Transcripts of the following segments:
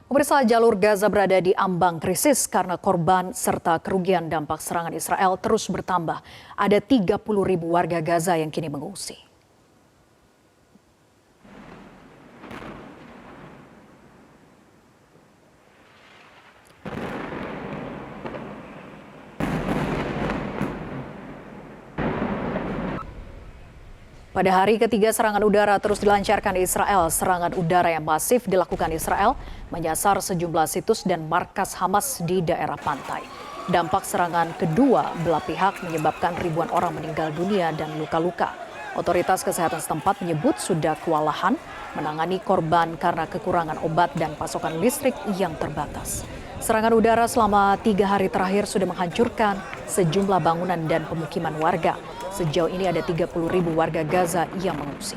Pemirsa, jalur Gaza berada di ambang krisis karena korban serta kerugian dampak serangan Israel terus bertambah. Ada 30.000 warga Gaza yang kini mengungsi. Pada hari ketiga serangan udara terus dilancarkan di Israel. Serangan udara yang masif dilakukan Israel menyasar sejumlah situs dan markas Hamas di daerah pantai. Dampak serangan kedua belah pihak menyebabkan ribuan orang meninggal dunia dan luka-luka. Otoritas kesehatan setempat menyebut sudah kewalahan menangani korban karena kekurangan obat dan pasokan listrik yang terbatas. Serangan udara selama 3 hari terakhir sudah menghancurkan sejumlah bangunan dan pemukiman warga. Sejauh ini ada 30.000 warga Gaza yang mengungsi.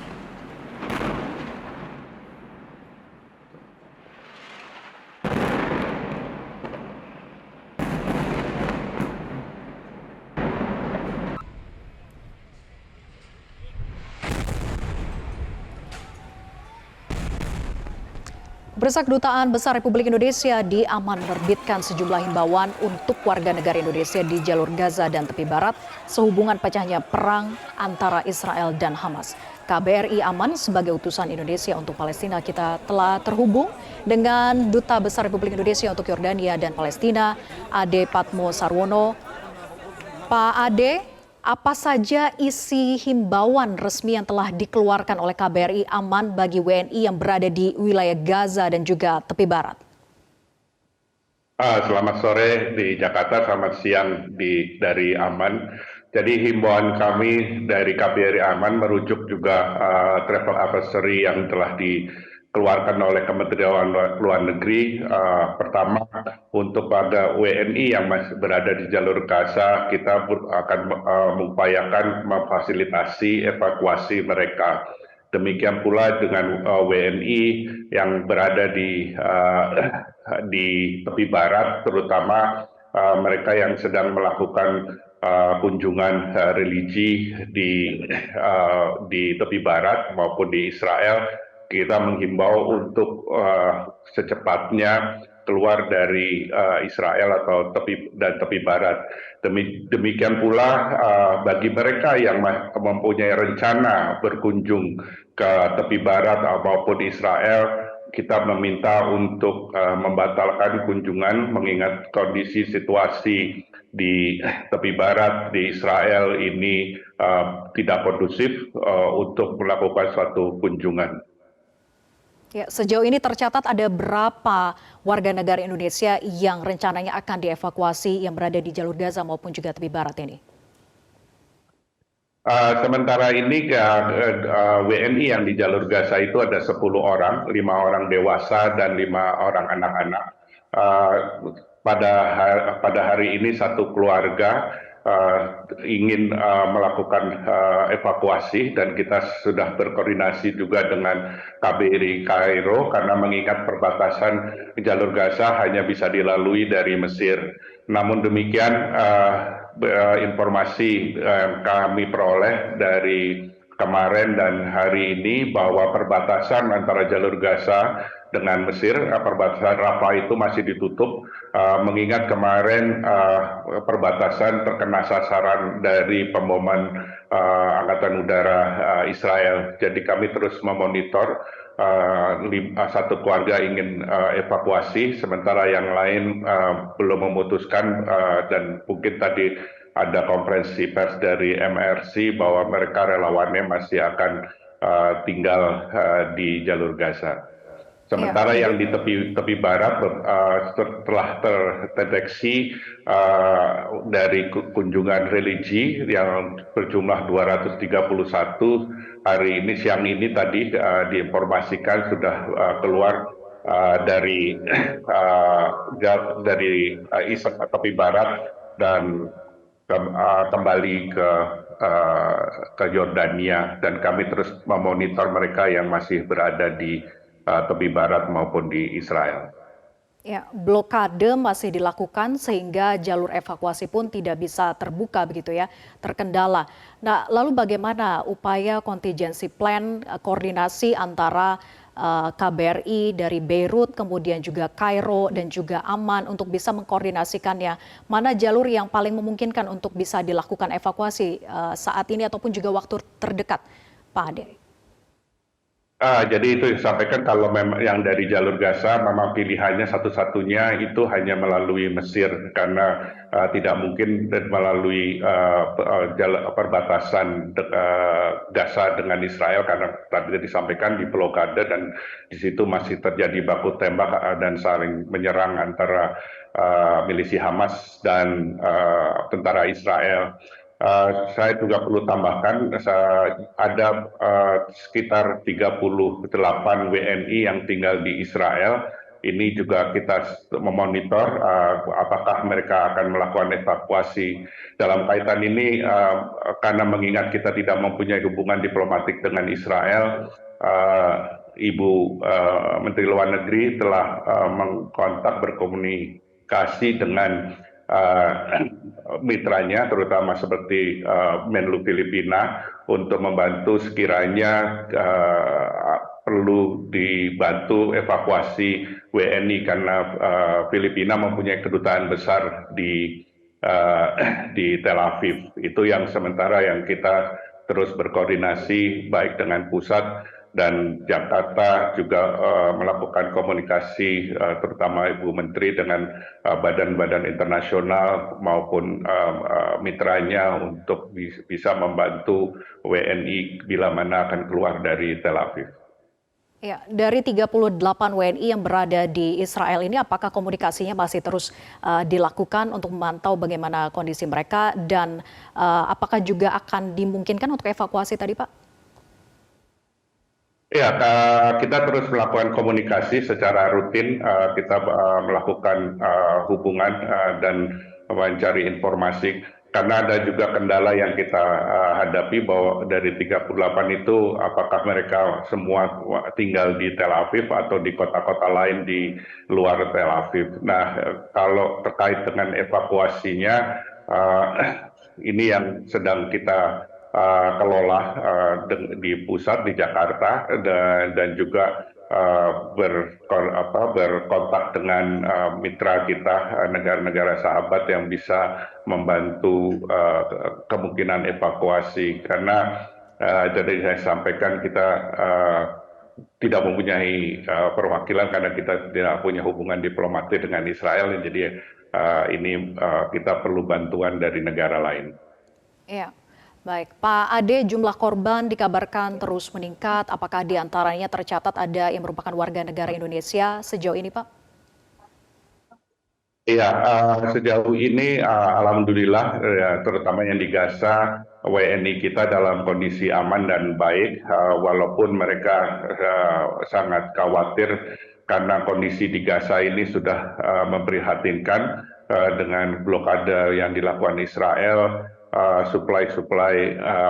Pemirsa, Kedutaan Besar Republik Indonesia di Amman menerbitkan sejumlah himbauan untuk warga negara Indonesia di jalur Gaza dan tepi barat sehubungan pecahnya perang antara Israel dan Hamas. KBRI Amman sebagai utusan Indonesia untuk Palestina, kita telah terhubung dengan Duta Besar Republik Indonesia untuk Yordania dan Palestina, Ade Patmo Sarwono. Pak Ade, apa saja isi himbauan resmi yang telah dikeluarkan oleh KBRI Amman bagi WNI yang berada di wilayah Gaza dan juga tepi barat? Selamat sore di Jakarta, selamat siang dari Amman. Jadi himbauan kami dari KBRI Amman merujuk juga travel advisory yang telah dikeluarkan oleh Kementerian Luar Negeri. Pertama, untuk pada WNI yang masih berada di jalur Gaza, kita akan mengupayakan memfasilitasi evakuasi mereka. Demikian pula dengan WNI yang berada di tepi barat, terutama mereka yang sedang melakukan kunjungan religi di tepi barat maupun di Israel. Kita menghimbau untuk secepatnya keluar dari Israel atau tepi barat. Demikian pula bagi mereka yang mempunyai rencana berkunjung ke tepi barat maupun Israel, kita meminta untuk membatalkan kunjungan mengingat kondisi situasi di tepi barat di Israel ini tidak kondusif untuk melakukan suatu kunjungan. Ya, sejauh ini tercatat ada berapa warga negara Indonesia yang rencananya akan dievakuasi yang berada di jalur Gaza maupun juga tepi barat ini? Sementara ini WNI yang di jalur Gaza itu ada 10 orang, 5 orang dewasa dan 5 orang anak-anak. Pada hari ini satu keluarga ingin melakukan evakuasi dan kita sudah berkoordinasi juga dengan KBRI Kairo karena mengingat perbatasan jalur Gaza hanya bisa dilalui dari Mesir. Namun demikian informasi yang kami peroleh dari kemarin dan hari ini bahwa perbatasan antara jalur Gaza dengan Mesir, perbatasan Rafah itu masih ditutup, mengingat kemarin perbatasan terkena sasaran dari pemboman Angkatan Udara Israel. Jadi kami terus memonitor, satu keluarga ingin evakuasi, sementara yang lain belum memutuskan, dan mungkin tadi ada konferensi pers dari MRC bahwa mereka relawannya masih akan tinggal di jalur Gaza. Sementara yang di tepi barat setelah terdeteksi dari kunjungan religi yang berjumlah 231 hari ini, siang ini tadi diinformasikan sudah keluar dari tepi barat dan kembali ke Yordania, dan kami terus memonitor mereka yang masih berada di tepi barat maupun di Israel. Ya, blokade masih dilakukan sehingga jalur evakuasi pun tidak bisa terbuka begitu ya, terkendala. Nah, lalu bagaimana upaya contingency plan, koordinasi antara KBRI dari Beirut, kemudian juga Kairo dan juga Amman untuk bisa mengkoordinasikannya. Mana jalur yang paling memungkinkan untuk bisa dilakukan evakuasi saat ini ataupun juga waktu terdekat, Pak Ade? Jadi itu disampaikan kalau memang yang dari jalur Gaza memang pilihannya satu-satunya itu hanya melalui Mesir karena tidak mungkin melalui perbatasan Gaza dengan Israel karena tadi disampaikan di blokade dan di situ masih terjadi baku tembak dan saling menyerang antara milisi Hamas dan tentara Israel. Saya juga perlu tambahkan ada sekitar 38 WNI yang tinggal di Israel. Ini juga kita memonitor apakah mereka akan melakukan evakuasi. Dalam kaitan ini, karena mengingat kita tidak mempunyai hubungan diplomatik dengan Israel, Ibu Menteri Luar Negeri telah mengkontak berkomunikasi dengan mitranya, terutama seperti Menlu Filipina, untuk membantu sekiranya perlu dibantu evakuasi WNI karena Filipina mempunyai kedutaan besar di Tel Aviv. Itu yang sementara yang kita terus berkoordinasi baik dengan pusat dan Jakarta juga melakukan komunikasi terutama Ibu Menteri dengan badan-badan internasional maupun mitranya untuk bisa membantu WNI bila mana akan keluar dari Tel Aviv. Ya, dari 38 WNI yang berada di Israel ini, apakah komunikasinya masih terus dilakukan untuk memantau bagaimana kondisi mereka dan apakah juga akan dimungkinkan untuk evakuasi tadi, Pak? Ya, kita terus melakukan komunikasi secara rutin. Kita melakukan hubungan dan mencari informasi. Karena ada juga kendala yang kita hadapi bahwa dari 38 itu apakah mereka semua tinggal di Tel Aviv atau di kota-kota lain di luar Tel Aviv. Nah, kalau terkait dengan evakuasinya, ini yang sedang kita kelola di pusat di Jakarta dan juga berkontak dengan mitra kita negara-negara sahabat yang bisa membantu kemungkinan evakuasi karena jadi saya sampaikan kita tidak mempunyai perwakilan karena kita tidak punya hubungan diplomatik dengan Israel, jadi ini kita perlu bantuan dari negara lain. Iya. Baik, Pak Ade, jumlah korban dikabarkan terus meningkat. Apakah di antaranya tercatat ada yang merupakan warga negara Indonesia sejauh ini, Pak? Iya, sejauh ini alhamdulillah terutama yang di Gaza WNI kita dalam kondisi aman dan baik walaupun mereka sangat khawatir karena kondisi di Gaza ini sudah memprihatinkan dengan blokade yang dilakukan Israel. Suplai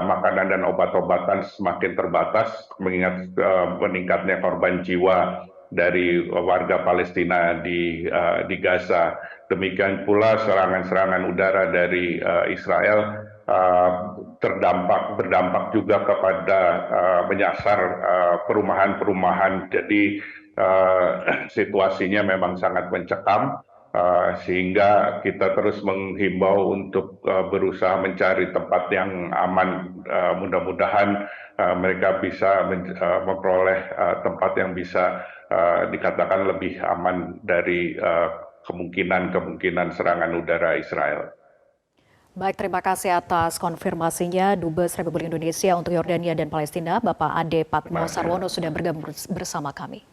makanan dan obat-obatan semakin terbatas mengingat meningkatnya korban jiwa dari warga Palestina di Gaza. Demikian pula serangan-serangan udara dari Israel berdampak juga kepada menyasar perumahan-perumahan. Jadi situasinya memang sangat mencekam. Sehingga kita terus menghimbau untuk berusaha mencari tempat yang aman. Mudah-mudahan mereka bisa memperoleh tempat yang bisa dikatakan lebih aman dari kemungkinan serangan udara Israel. Baik, terima kasih atas konfirmasinya Dubes Republik Indonesia untuk Yordania dan Palestina, Bapak Ade Patmo Sarwono sudah bergabung bersama kami.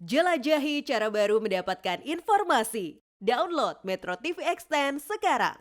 Jelajahi cara baru mendapatkan informasi. Download Metro TV Extend sekarang.